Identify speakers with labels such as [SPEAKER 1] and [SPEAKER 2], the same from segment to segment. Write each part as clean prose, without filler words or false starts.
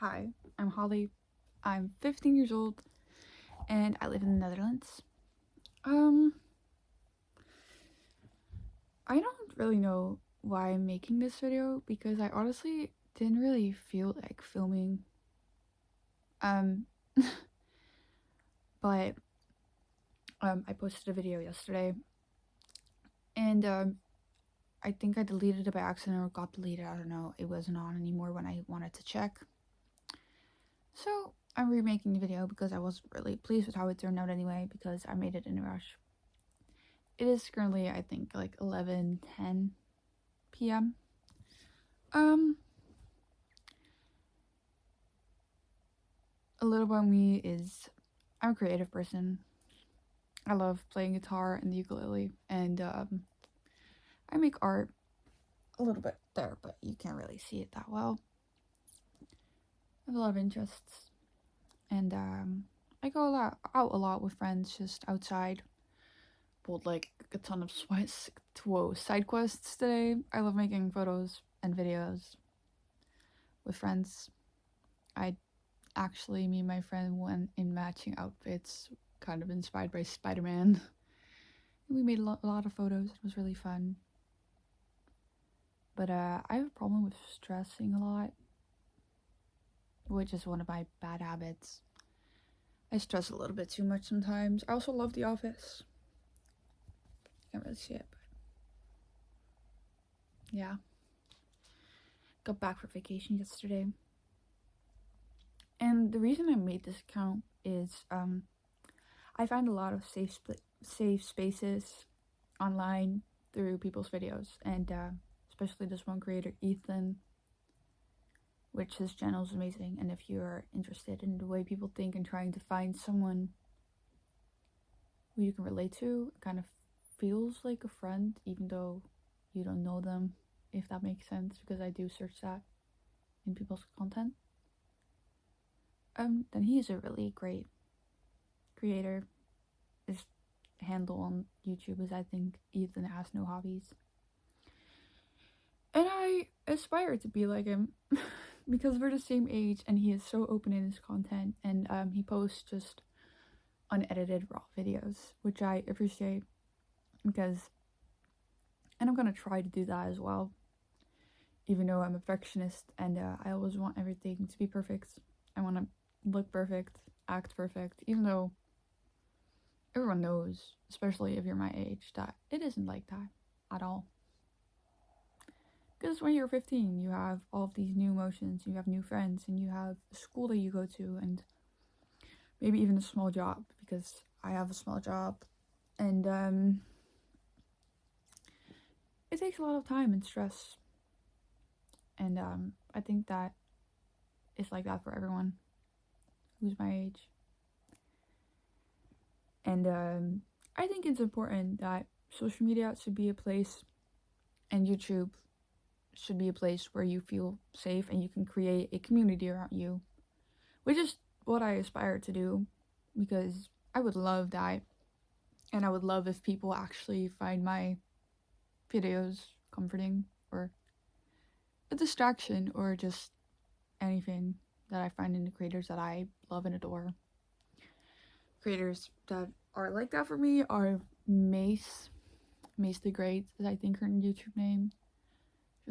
[SPEAKER 1] Hi, I'm Holly. I'm 15 years old and I live in the Netherlands. Um, I don't really know why I'm making this video because I honestly didn't really feel like filming. Um, but I posted a video yesterday and I think I deleted it by accident or got deleted. I don't know. It wasn't on anymore when I wanted to check. So I'm remaking the video because I wasn't really pleased with how it turned out anyway because I made it in a rush. It is currently, I think, like 11:10 p.m. Um, a little about me is I'm a creative person. I love playing guitar and the ukulele, and I make art a little bit there, but you can't really see it that well. I have a lot of interests, and I go out a lot with friends, just outside. Pulled like a ton of side quests today. I love making photos and videos with friends. I actually, me and my friend went in matching outfits, kind of inspired by Spider-Man. We made a lot of photos. It was really fun. But I have a problem with stressing a lot, which is one of my bad habits. I stress a little bit too much sometimes. I also love The Office. Can't really see it, but yeah. Got back for vacation yesterday. And the reason I made this account is I find a lot of safe spaces online through people's videos, and especially this one creator, Ethan, which his channel is amazing. And if you're interested in the way people think and trying to find someone who you can relate to, it kind of feels like a friend, even though you don't know them, if that makes sense, because I do search that in people's content. Then he is a really great creator. His handle on YouTube is, I think, Ethan Has No Hobbies. And I aspire to be like him because we're the same age and he is so open in his content, and he posts just unedited raw videos, which I appreciate because, and I'm gonna try to do that as well, even though I'm a perfectionist and I always want everything to be perfect. I want to look perfect, act perfect, even though everyone knows, especially if you're my age, that it isn't like that at all. Because when you're 15, you have all of these new emotions, you have new friends, and you have a school that you go to, and maybe even a small job, because I have a small job. And it takes a lot of time and stress. And I think that it's like that for everyone who's my age. And I think it's important that social media should be a place, and YouTube should be a place where you feel safe and you can create a community around you, which is what I aspire to do, because I would love that. And I would love if people actually find my videos comforting or a distraction or just anything that I find in the creators that I love and adore. Creators that are like that for me are Mace the Great, is I think her YouTube name.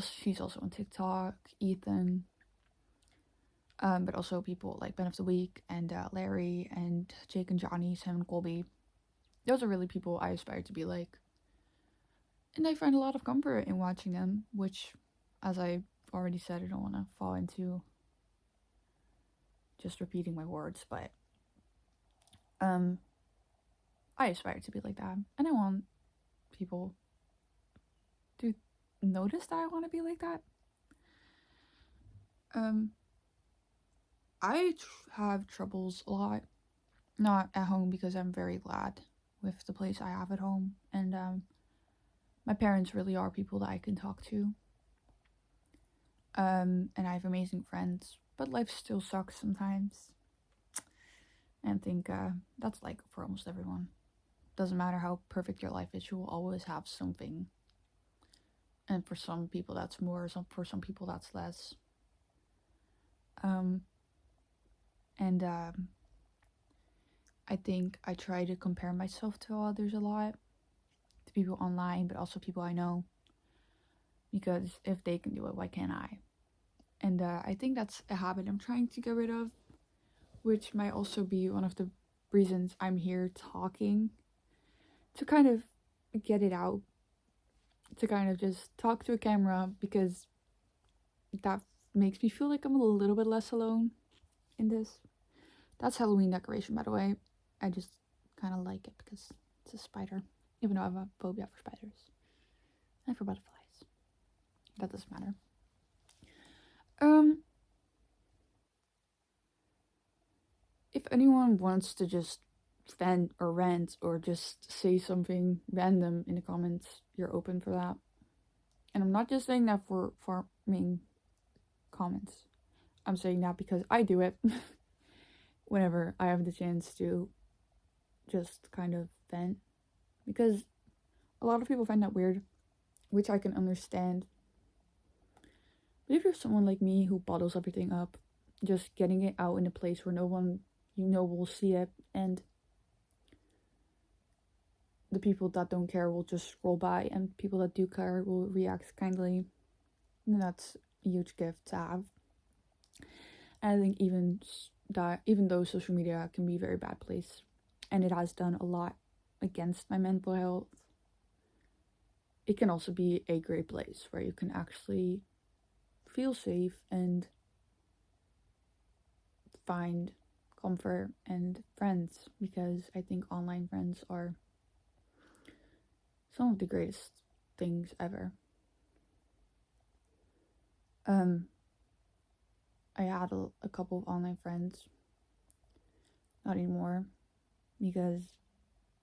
[SPEAKER 1] She's also on TikTok, Ethan, but also people like Ben of the Week and Larry and Jake and Johnny, Sam and Colby. Those are really people I aspire to be like. And I find a lot of comfort in watching them, which, as I already said, I don't want to fall into just repeating my words, but I aspire to be like that, and I want people to notice that I want to be like that. I have troubles a lot, not at home because I'm very glad with the place I have at home, and my parents really are people that I can talk to. And I have amazing friends, but life still sucks sometimes. And I think that's like for almost everyone. Doesn't matter how perfect your life is, you will always have something. And for some people that's more, for some people that's less. And I think I try to compare myself to others a lot, to people online, but also people I know, because if they can do it, why can't I? And I think that's a habit I'm trying to get rid of, which might also be one of the reasons I'm here talking, to kind of get it out, to kind of just talk to a camera, because that makes me feel like I'm a little bit less alone in this. That's Halloween decoration, by the way. I just kind of like it because it's a spider, even though I have a phobia for spiders and for butterflies. That doesn't matter. Um, if anyone wants to just vent or rant or just say something random in the comments, you're open for that. And I'm not just saying that for farming comments. I'm saying that because I do it whenever I have the chance to just kind of vent. Because a lot of people find that weird, which I can understand. But if you're someone like me who bottles everything up, just getting it out in a place where no one you know will see it, and the people that don't care will just scroll by, and people that do care will react kindly, and that's a huge gift to have. And I think even though social media can be a very bad place, and it has done a lot against my mental health, it can also be a great place where you can actually feel safe and find comfort and friends, because I think online friends are some of the greatest things ever. I had a couple of online friends, not anymore, because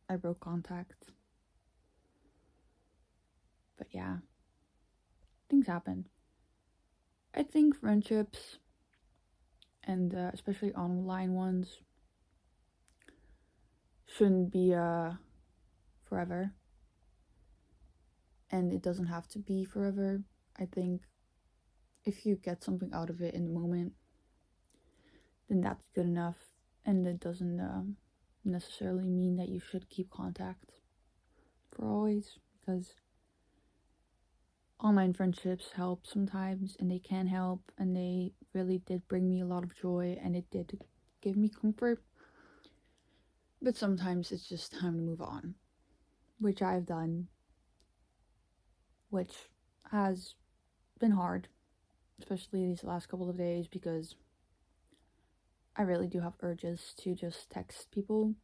[SPEAKER 1] I broke contact. But yeah, things happen. I think friendships, and especially online ones, shouldn't be forever. And it doesn't have to be forever. I think if you get something out of it in the moment, then that's good enough. And it doesn't necessarily mean that you should keep contact for always, because online friendships help sometimes, and they can help, and they really did bring me a lot of joy, and it did give me comfort. But sometimes it's just time to move on, which I've done, which has been hard, especially these last couple of days, because I really do have urges to just text people,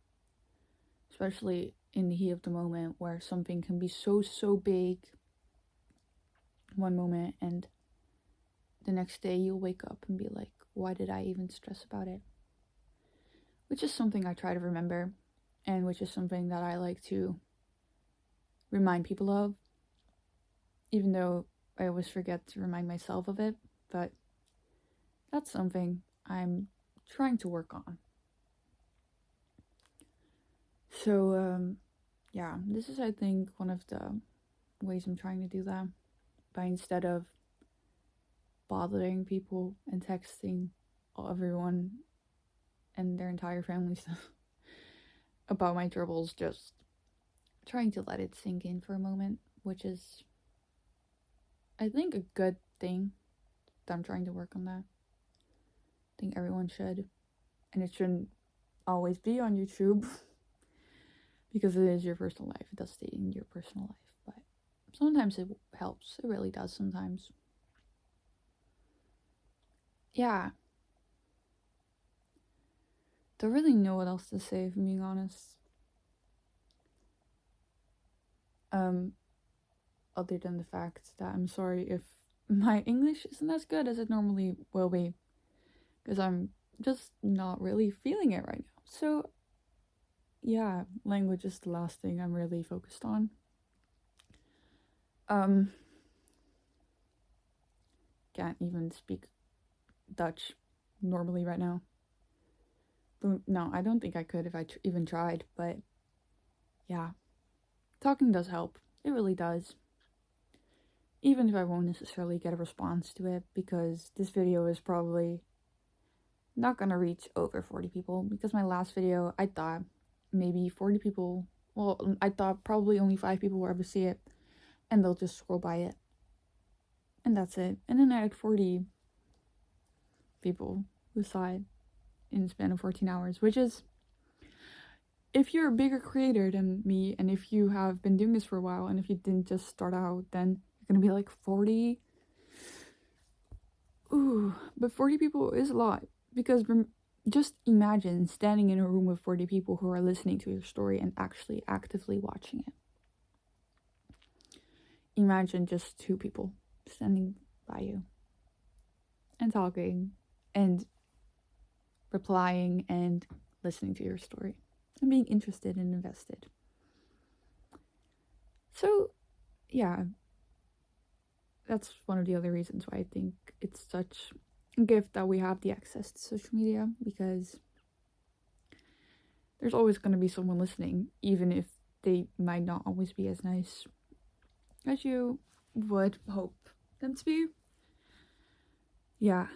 [SPEAKER 1] especially in the heat of the moment, where something can be so big one moment, and the next day you'll wake up and be like, why did I even stress about it? Which is something I try to remember, and which is something that I like to remind people of, even though I always forget to remind myself of it. But that's something I'm trying to work on. So yeah, this is, I think, one of the ways I'm trying to do that, by instead of bothering people and texting everyone and their entire families about my troubles, just trying to let it sink in for a moment, which is, I think, a good thing that I'm trying to work on that. I think everyone should, and it shouldn't always be on YouTube because it is your personal life. It does stay in your personal life, but sometimes it helps. It really does sometimes. Yeah. Don't really know what else to say, if I'm being honest. Other than the fact that I'm sorry if my English isn't as good as it normally will be, because I'm just not really feeling it right now. So yeah, language is the last thing I'm really focused on. Can't even speak Dutch normally right now. No, I don't think I could if I even tried, but yeah, talking does help. It really does. Even if I won't necessarily get a response to it, because this video is probably not gonna reach over 40 people because my last video, I thought maybe 40 people, well, I thought probably only 5 people will ever see it and they'll just scroll by it. And that's it. And then I had 40 people who saw it in the span of 14 hours, which is, if you're a bigger creator than me and if you have been doing this for a while and if you didn't just start out, then you're gonna be like 40. Ooh, but 40 people is a lot because just imagine standing in a room with 40 people who are listening to your story and actually actively watching it. Imagine just 2 people standing by you and talking and replying and listening to your story and being interested and invested. So, yeah, that's one of the other reasons why I think it's such a gift that we have the access to social media, because there's always going to be someone listening, even if they might not always be as nice as you would hope them to be. Yeah.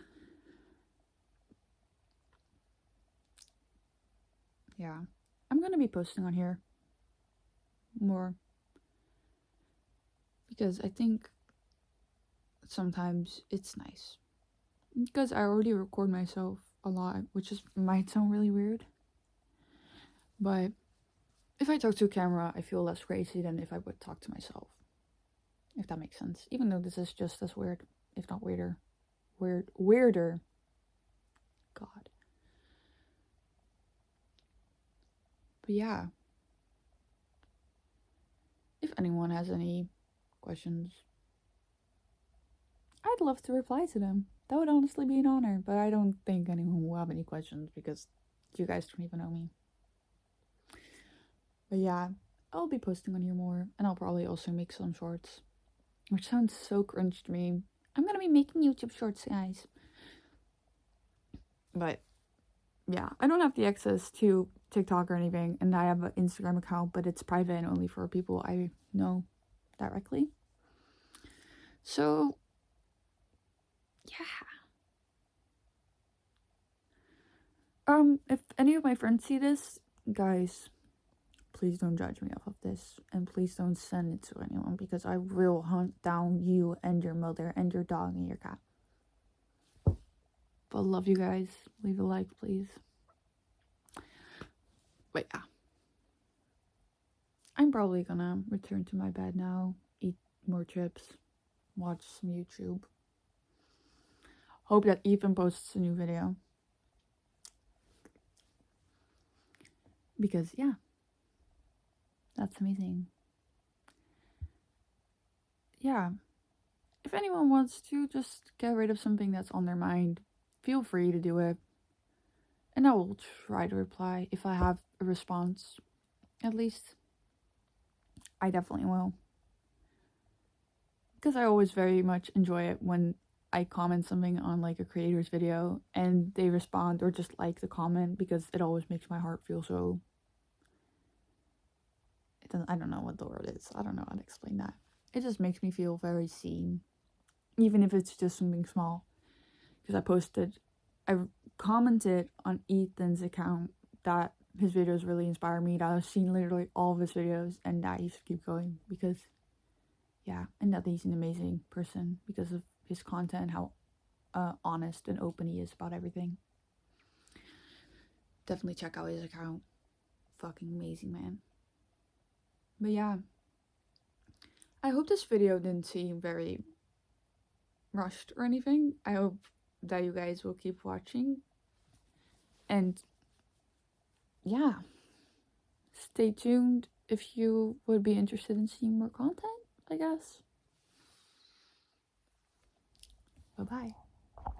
[SPEAKER 1] I'm going to be posting on here more because I think sometimes it's nice. Because I already record myself a lot, which might sound really weird. But if I talk to a camera, I feel less crazy than if I would talk to myself. If that makes sense. Even though this is just as weird, if not weirder. Weirder. God. But yeah. If anyone has any questions, I'd love to reply to them. That would honestly be an honor, but I don't think anyone will have any questions because you guys don't even know me. But yeah, I'll be posting on here more, and I'll probably also make some shorts, which sounds so cringe to me. I'm gonna be making YouTube shorts, guys. But yeah, I don't have the access to TikTok or anything, and I have an Instagram account, but it's private and only for people I know directly. So yeah. If any of my friends see this, guys, please don't judge me off of this, and please don't send it to anyone because I will hunt down you and your mother and your dog and your cat. But love you guys. Leave a like, please. But yeah, I'm probably gonna return to my bed now, eat more chips, watch some YouTube. Hope that Ethan posts a new video. Because yeah, that's amazing. Yeah, if anyone wants to just get rid of something that's on their mind, feel free to do it. And I will try to reply if I have a response. At least, I definitely will. Because I always very much enjoy it when I comment something on like a creator's video and they respond or just like the comment, because it always makes my heart feel so... I don't know what the word is. I don't know how to explain that. It just makes me feel very seen. Even if it's just something small. Because I commented on Ethan's account that his videos really inspire me, that I've seen literally all of his videos and that he should keep going because, yeah, and that he's an amazing person because of his content, how honest and open he is about everything. Definitely check out his account. Fucking amazing, man. But yeah, I hope this video didn't seem very rushed or anything. I hope that you guys will keep watching. And yeah, stay tuned if you would be interested in seeing more content, I guess. Bye-bye.